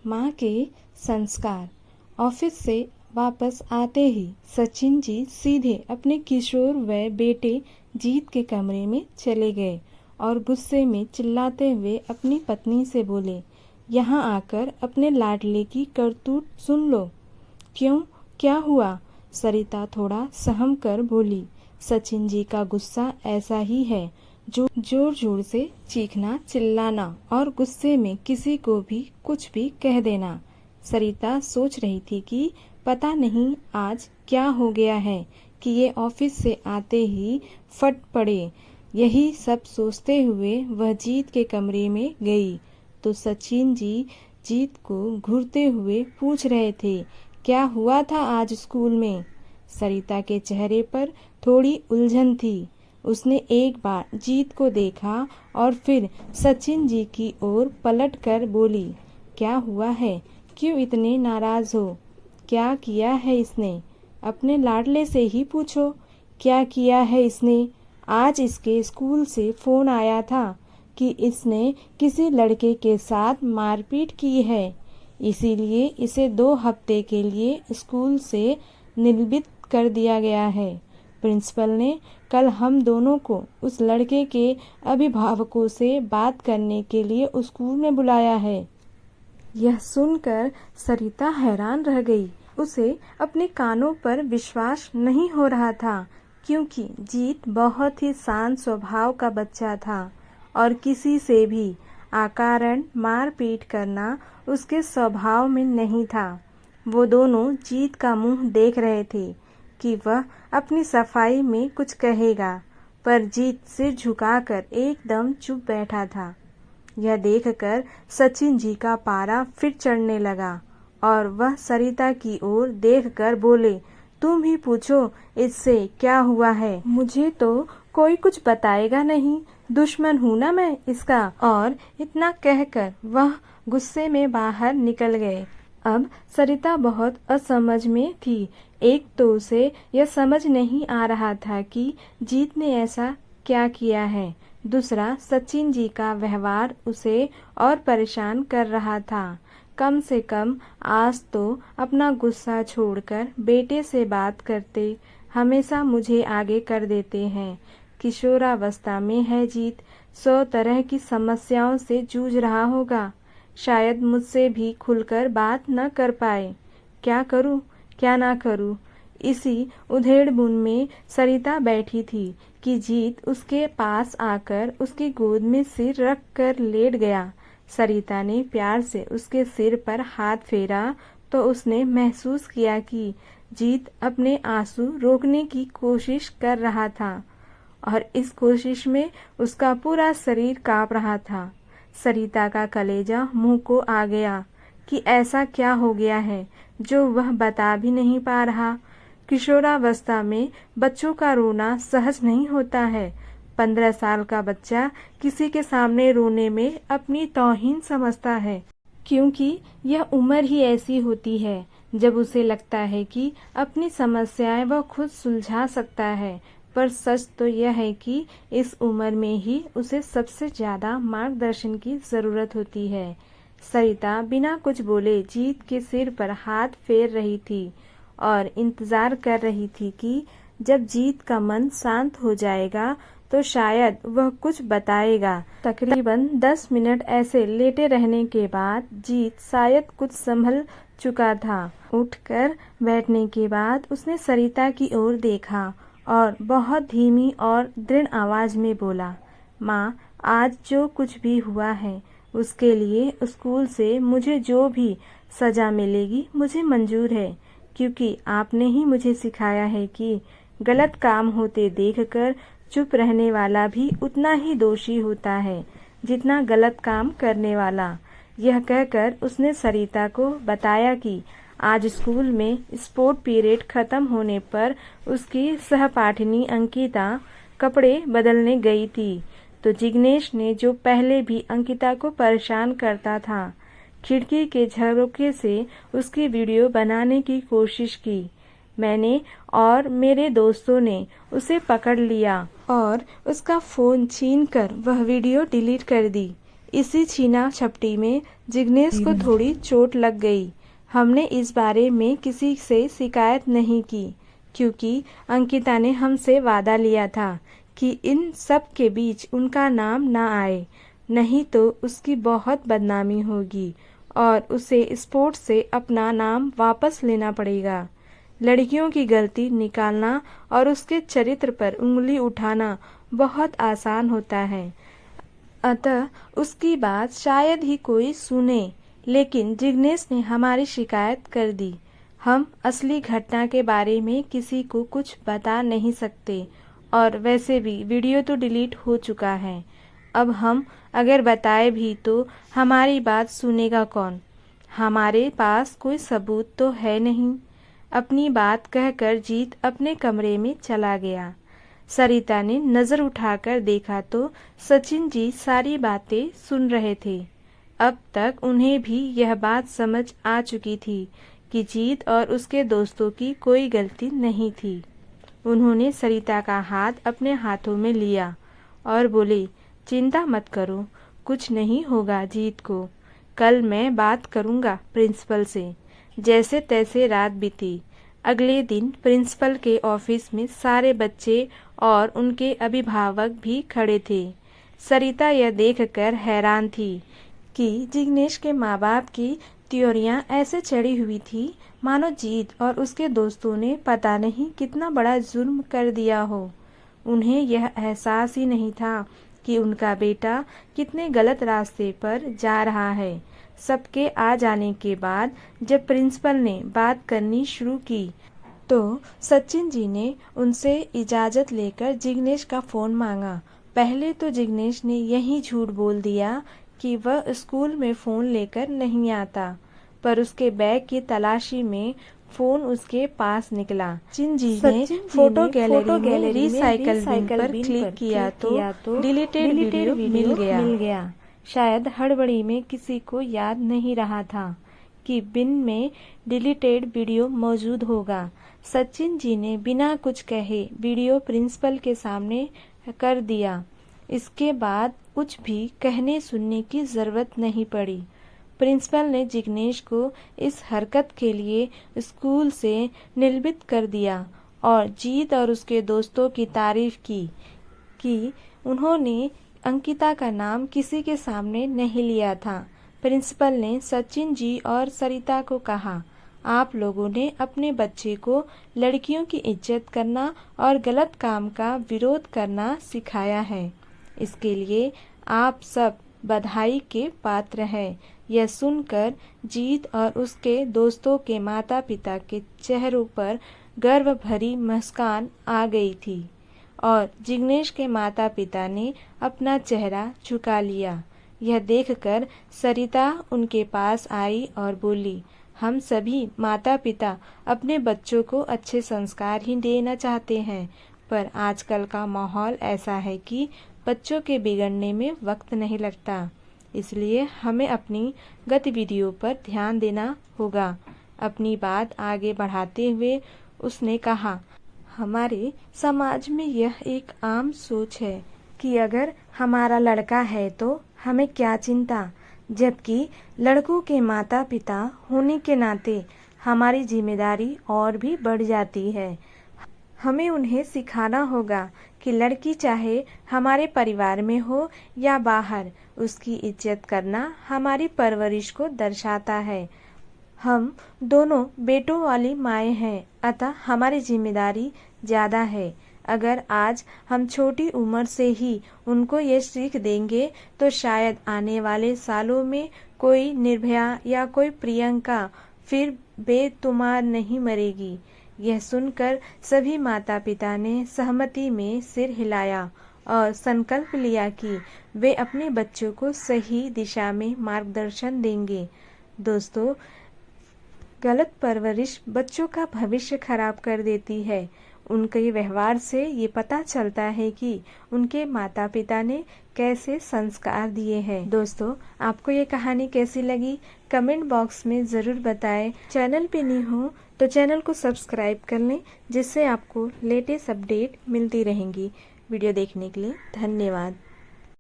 माँ के संस्कार। ऑफिस से वापस आते ही सचिन जी सीधे अपने किशोर व बेटे जीत के कमरे में चले गए और गुस्से में चिल्लाते हुए अपनी पत्नी से बोले, यहाँ आकर अपने लाडले की करतूत सुन लो। क्यों, क्या हुआ? सरिता थोड़ा सहम कर बोली, सचिन जी का गुस्सा ऐसा ही है, जो जोर जोर से चीखना, चिल्लाना और गुस्से में किसी को भी कुछ भी कह देना। सरिता सोच रही थी कि पता नहीं आज क्या हो गया है कि ये ऑफिस से आते ही फट पड़े। यही सब सोचते हुए वह जीत के कमरे में गई तो सचिन जी जीत को घूरते हुए पूछ रहे थे, क्या हुआ था आज स्कूल में? सरिता के चेहरे पर थोड़ी उलझन थी। उसने एक बार जीत को देखा और फिर सचिन जी की ओर पलट कर बोली, क्या हुआ है? क्यों इतने नाराज हो? क्या किया है इसने? अपने लाडले से ही पूछो, क्या किया है इसने? आज इसके स्कूल से फोन आया था कि इसने किसी लड़के के साथ मारपीट की है, इसीलिए इसे 2 हफ्ते के लिए स्कूल से निलंबित कर दिया गया है। प्रिंसिपल ने कल हम दोनों को उस लड़के के अभिभावकों से बात करने के लिए स्कूल में बुलाया है। यह सुनकर सरिता हैरान रह गई। उसे अपने कानों पर विश्वास नहीं हो रहा था, क्योंकि जीत बहुत ही शांत स्वभाव का बच्चा था और किसी से भी अकारण मारपीट करना उसके स्वभाव में नहीं था। वो दोनों जीत का मुंह देख रहे थे कि वह अपनी सफाई में कुछ कहेगा, पर जीत सिर झुकाकर एकदम चुप बैठा था। यह देखकर सचिन जी का पारा फिर चढ़ने लगा और वह सरिता की ओर देखकर बोले, तुम ही पूछो इससे क्या हुआ है, मुझे तो कोई कुछ बताएगा नहीं, दुश्मन हूँ ना मैं इसका। और इतना कहकर वह गुस्से में बाहर निकल गए। अब सरिता बहुत असमझ में थी। एक तो उसे यह समझ नहीं आ रहा था कि जीत ने ऐसा क्या किया है, दूसरा सचिन जी का व्यवहार उसे और परेशान कर रहा था। कम से कम आज तो अपना गुस्सा छोड़कर बेटे से बात करते, हमेशा मुझे आगे कर देते हैं। किशोरावस्था में है जीत, 100 तरह की समस्याओं से जूझ रहा होगा, शायद मुझसे भी खुलकर बात न कर पाए। क्या करूं, क्या ना करूं? इसी उधेड़बुन में सरिता बैठी थी कि जीत उसके पास आकर उसकी गोद में सिर रख कर लेट गया। सरिता ने प्यार से उसके सिर पर हाथ फेरा तो उसने महसूस किया कि जीत अपने आंसू रोकने की कोशिश कर रहा था और इस कोशिश में उसका पूरा शरीर कांप रहा था। सरिता का कलेजा मुंह को आ गया कि ऐसा क्या हो गया है जो वह बता भी नहीं पा रहा। किशोरावस्था में बच्चों का रोना सहज नहीं होता है। 15 साल का बच्चा किसी के सामने रोने में अपनी तौहीन समझता है, क्योंकि यह उम्र ही ऐसी होती है जब उसे लगता है कि अपनी समस्याएं वह खुद सुलझा सकता है। पर सच तो यह है कि इस उम्र में ही उसे सबसे ज्यादा मार्गदर्शन की जरूरत होती है। सरिता बिना कुछ बोले जीत के सिर पर हाथ फेर रही थी और इंतजार कर रही थी कि जब जीत का मन शांत हो जाएगा तो शायद वह कुछ बताएगा। तकरीबन 10 मिनट ऐसे लेटे रहने के बाद जीत शायद कुछ संभल चुका था। उठकर बैठने के बाद उसने सरिता की ओर देखा और बहुत धीमी और दृढ़ आवाज में बोला, माँ, आज जो कुछ भी हुआ है उसके लिए स्कूल से मुझे जो भी सजा मिलेगी मुझे मंजूर है, क्योंकि आपने ही मुझे सिखाया है कि गलत काम होते देखकर चुप रहने वाला भी उतना ही दोषी होता है जितना गलत काम करने वाला। यह कहकर उसने सरिता को बताया कि आज स्कूल में स्पोर्ट पीरियड खत्म होने पर उसकी सहपाठिनी अंकिता कपड़े बदलने गई थी, तो जिग्नेश ने, जो पहले भी अंकिता को परेशान करता था, खिड़की के झरोखे से उसकी वीडियो बनाने की कोशिश की। मैंने और मेरे दोस्तों ने उसे पकड़ लिया और उसका फोन छीनकर वह वीडियो डिलीट कर दी। इसी छीना झपटी में जिग्नेश को थोड़ी चोट लग गई। हमने इस बारे में किसी से शिकायत नहीं की, क्योंकि अंकिता ने हमसे वादा लिया था कि इन सब के बीच उनका नाम ना आए, नहीं तो उसकी बहुत बदनामी होगी और उसे स्पोर्ट्स से अपना नाम वापस लेना पड़ेगा। लड़कियों की गलती निकालना और उसके चरित्र पर उंगली उठाना बहुत आसान होता है, अतः उसकी बात शायद ही कोई सुने। लेकिन जिग्नेश ने हमारी शिकायत कर दी। हम असली घटना के बारे में किसी को कुछ बता नहीं सकते, और वैसे भी वीडियो तो डिलीट हो चुका है। अब हम अगर बताए भी तो हमारी बात सुनेगा कौन? हमारे पास कोई सबूत तो है नहीं। अपनी बात कहकर जीत अपने कमरे में चला गया। सरिता ने नज़र उठाकर देखा तो सचिन जी सारी बातें सुन रहे थे। अब तक उन्हें भी यह बात समझ आ चुकी थी कि जीत और उसके दोस्तों की कोई गलती नहीं थी। उन्होंने सरिता का हाथ अपने हाथों में लिया और बोले, चिंता मत करो, कुछ नहीं होगा जीत को। कल मैं बात करूंगा प्रिंसिपल से। जैसे तैसे रात बीती। अगले दिन प्रिंसिपल के ऑफिस में सारे बच्चे और उनके अभिभावक भी खड़े थे। सरिता यह देखकर हैरान थी कि जिग्नेश के माँ बाप की त्योरियां ऐसे चढ़ी हुई थी मानो जीत और उसके दोस्तों ने पता नहीं कितना बड़ा जुर्म कर दिया हो। उन्हें यह एहसास ही नहीं था कि उनका बेटा कितने गलत रास्ते पर जा रहा है। सबके आ जाने के बाद जब प्रिंसिपल ने बात करनी शुरू की तो सचिन जी ने उनसे इजाज़त लेकर जिग्नेश का फ़ोन मांगा। पहले तो जिग्नेश ने यही झूठ बोल दिया कि वह स्कूल में फ़ोन लेकर नहीं आता, पर उसके बैग की तलाशी में फ़ोन उसके पास निकला। सचिन जी ने फोटो गैलरी में रिसाइकल बिन पर क्लिक किया तो डिलीटेड वीडियो मिल गया। शायद हड़बड़ी में किसी को याद नहीं रहा था कि बिन में डिलीटेड वीडियो मौजूद होगा। सचिन जी ने बिना कुछ कहे वीडियो प्रिंसिपल के सामने कर दिया। इसके बाद कुछ भी कहने सुनने की ज़रूरत नहीं पड़ी। प्रिंसिपल ने जिग्नेश को इस हरकत के लिए स्कूल से निलंबित कर दिया और जीत और उसके दोस्तों की तारीफ की कि उन्होंने अंकिता का नाम किसी के सामने नहीं लिया था। प्रिंसिपल ने सचिन जी और सरिता को कहा, आप लोगों ने अपने बच्चे को लड़कियों की इज्जत करना और गलत काम का विरोध करना सिखाया है। इसके लिए आप सब बधाई के पात्र हैं। यह सुनकर जीत और उसके दोस्तों के माता पिता के चेहरों पर गर्व भरी मुस्कान आ गई थी और जिग्नेश के माता पिता ने अपना चेहरा झुका लिया। यह देखकर सरिता उनके पास आई और बोली, हम सभी माता पिता अपने बच्चों को अच्छे संस्कार ही देना चाहते हैं, पर आजकल का माहौल ऐसा है कि बच्चों के बिगड़ने में वक्त नहीं लगता। इसलिए हमें अपनी गतिविधियों पर ध्यान देना होगा। अपनी बात आगे बढ़ाते हुए उसने कहा, हमारे समाज में यह एक आम सोच है कि अगर हमारा लड़का है तो हमें क्या चिंता, जबकि लड़कों के माता पिता होने के नाते हमारी जिम्मेदारी और भी बढ़ जाती है। हमें उन्हें सिखाना होगा कि लड़की चाहे हमारे परिवार में हो या बाहर, उसकी इज्जत करना हमारी परवरिश को दर्शाता है। हम दोनों बेटों वाली माएँ हैं, अतः हमारी जिम्मेदारी ज़्यादा है। अगर आज हम छोटी उम्र से ही उनको ये सीख देंगे तो शायद आने वाले सालों में कोई निर्भया या कोई प्रियंका फिर बेतुमार नहीं मरेगी। यह सुनकर सभी माता पिता ने सहमति में सिर हिलाया और संकल्प लिया कि वे अपने बच्चों को सही दिशा में मार्गदर्शन देंगे। दोस्तों, गलत परवरिश बच्चों का भविष्य खराब कर देती है। उनके व्यवहार से ये पता चलता है कि उनके माता पिता ने कैसे संस्कार दिए हैं। दोस्तों, आपको ये कहानी कैसी लगी कमेंट बॉक्स में ज़रूर बताएं। चैनल पे न्यू हो तो चैनल को सब्सक्राइब कर लें, जिससे आपको लेटेस्ट अपडेट मिलती रहेंगी। वीडियो देखने के लिए धन्यवाद।